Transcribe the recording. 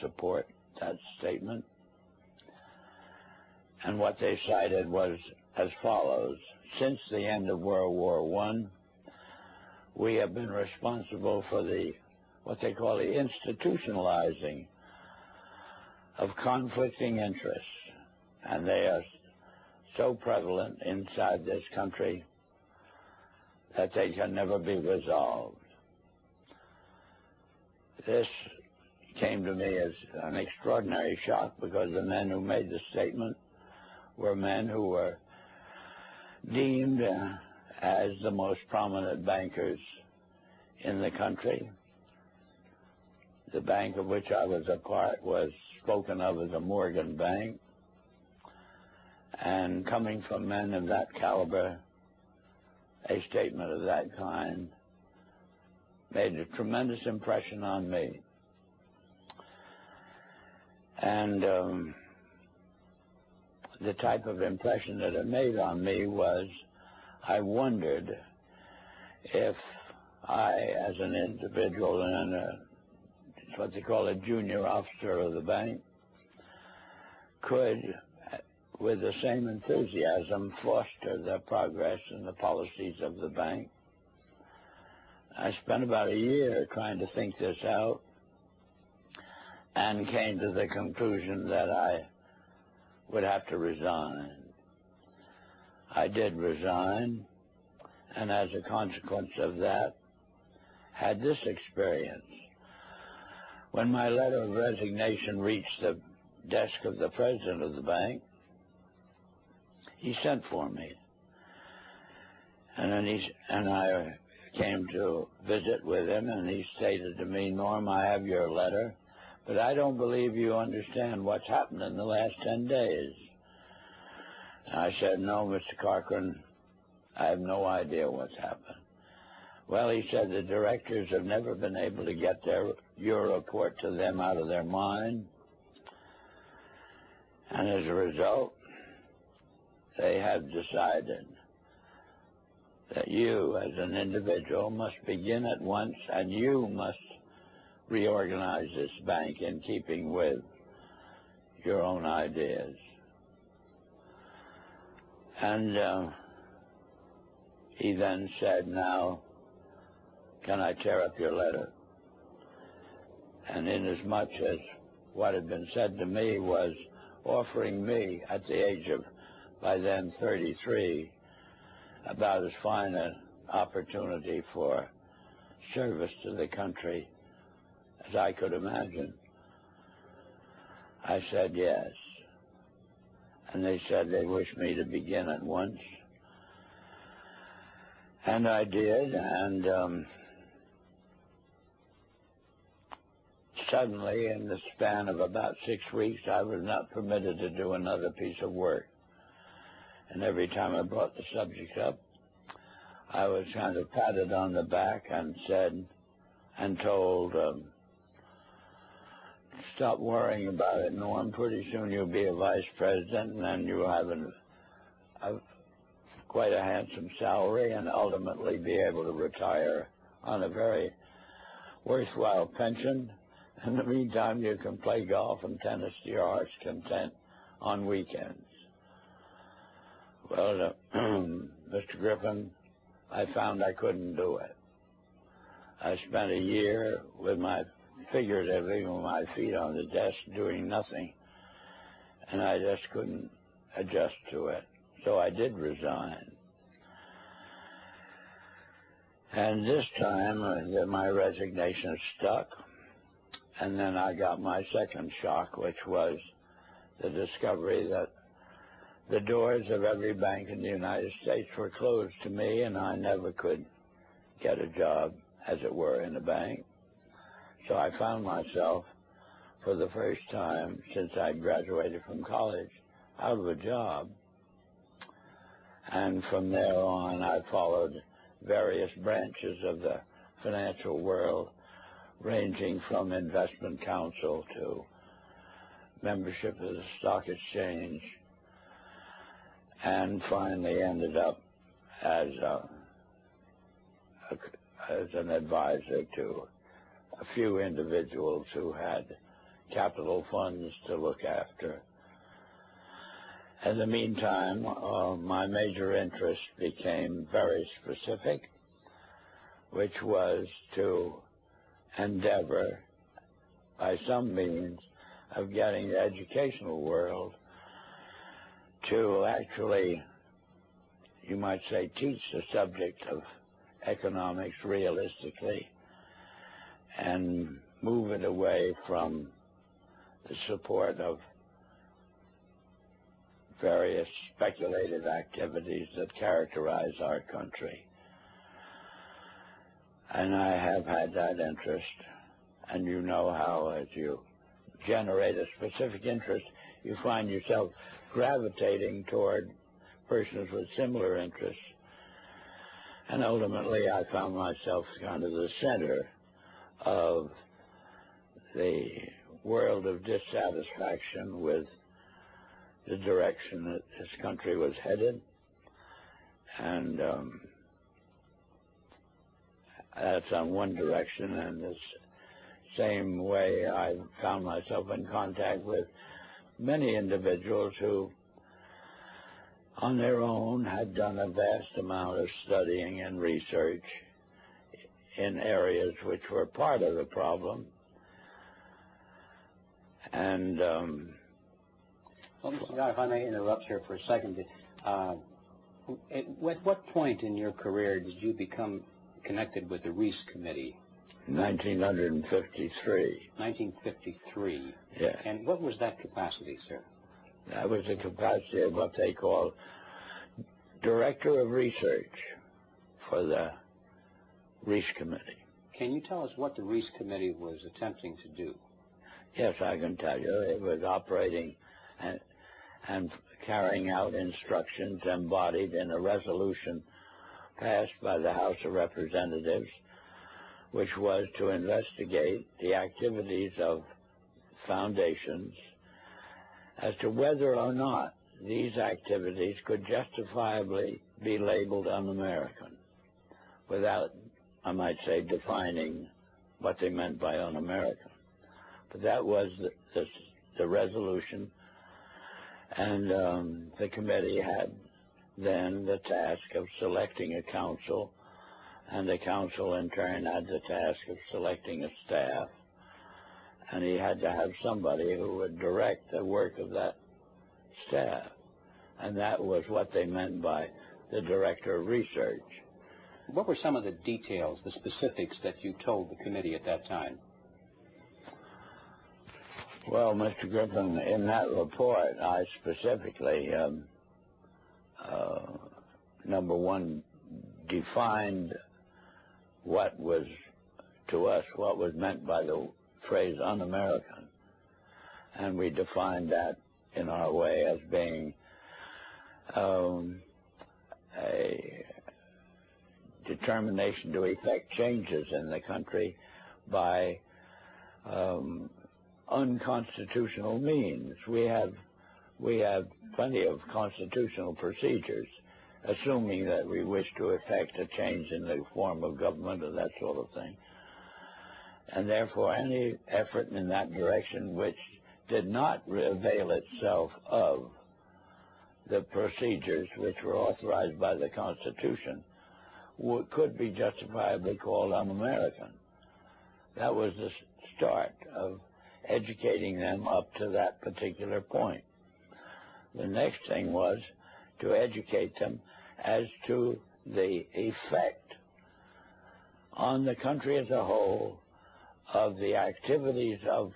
support that statement. And what they cited was as follows. Since the end of World War I, we have been responsible for what they call the institutionalizing of conflicting interests. And they are so prevalent inside this country that they can never be resolved. This came to me as an extraordinary shock because the men who made the statement were men who were deemed as the most prominent bankers in the country. The bank of which I was a part was spoken of as a Morgan bank. And coming from men of that caliber, a statement of that kind made a tremendous impression on me. And the type of impression that it made on me was, I wondered if I, as an individual and what they call a junior officer of the bank, could, with the same enthusiasm, foster the progress and the policies of the bank. I spent about a year trying to think this out and came to the conclusion that I would have to resign. I did resign, and as a consequence of that, had this experience. When my letter of resignation reached the desk of the president of the bank, he sent for me. And I came to visit with him, and he stated to me, Norm, I have your letter, but I don't believe you understand what's happened in the last 10 days. And I said, no, Mr. Corcoran, I have no idea what's happened. Well, he said the directors have never been able to get your report to them out of their mind. And as a result, they have decided that you, as an individual, must begin at once, and you must reorganize this bank in keeping with your own ideas. And he then said, now, can I tear up your letter? And inasmuch as what had been said to me was offering me, at the age of, by then, 33, about as fine an opportunity for service to the country as I could imagine, I said yes. And they said they wished me to begin at once. And I did, and suddenly, in the span of about 6 weeks, I was not permitted to do another piece of work. And every time I brought the subject up, I was kind of patted on the back and said, and told, stop worrying about it, Norm. Pretty soon you'll be a vice president, and then you'll have quite a handsome salary and ultimately be able to retire on a very worthwhile pension. In the meantime, you can play golf and tennis to your heart's content on weekends. Well, Mr. Griffin, I found I couldn't do it. I spent a year figuratively with my feet on the desk doing nothing, and I just couldn't adjust to it. So I did resign. And this time, my resignation stuck, and then I got my second shock, which was the discovery that the doors of every bank in the United States were closed to me, and I never could get a job, as it were, in a bank. So I found myself, for the first time since I graduated from college, out of a job. And from there on, I followed various branches of the financial world, ranging from investment counsel to membership of the stock exchange, and finally ended up as an advisor to a few individuals who had capital funds to look after. In the meantime, my major interest became very specific, which was to endeavor by some means of getting the educational world to actually, you might say, teach the subject of economics realistically and move it away from the support of various speculative activities that characterize our country. And I have had that interest, and you know how as you generate a specific interest, you find yourself gravitating toward persons with similar interests. And ultimately, I found myself kind of the center of the world of dissatisfaction with the direction that this country was headed. And that's on one direction, and this same way I found myself in contact with many individuals who on their own had done a vast amount of studying and research in areas which were part of the problem. And well, Mr. Dodd, if I may interrupt here for a second, at what point in your career did you become connected with the Reese Committee? 1953. 1953. Yeah. And what was that capacity, sir? That was the capacity of what they call Director of Research for the Reese Committee. Can you tell us what the Reese Committee was attempting to do? Yes, I can tell you. It was operating and carrying out instructions embodied in a resolution passed by the House of Representatives, which was to investigate the activities of foundations as to whether or not these activities could justifiably be labeled un-American without, I might say, defining what they meant by un-American. But that was the resolution, and the committee had then the task of selecting a council, and the council in turn had the task of selecting a staff, and he had to have somebody who would direct the work of that staff, and that was what they meant by the Director of Research. What were some of the details, the specifics that you told the committee at that time? Well, Mr. Griffin, in that report, I specifically, number one, defined what was, to us, what was meant by the phrase un-American. And we defined that in our way as being a determination to effect changes in the country by unconstitutional means. We have plenty of constitutional procedures, assuming that we wish to effect a change in the form of government or that sort of thing. And therefore, any effort in that direction which did not avail itself of the procedures which were authorized by the Constitution could be justifiably called un-American. That was the start of educating them up to that particular point. The next thing was to educate them as to the effect on the country as a whole of the activities of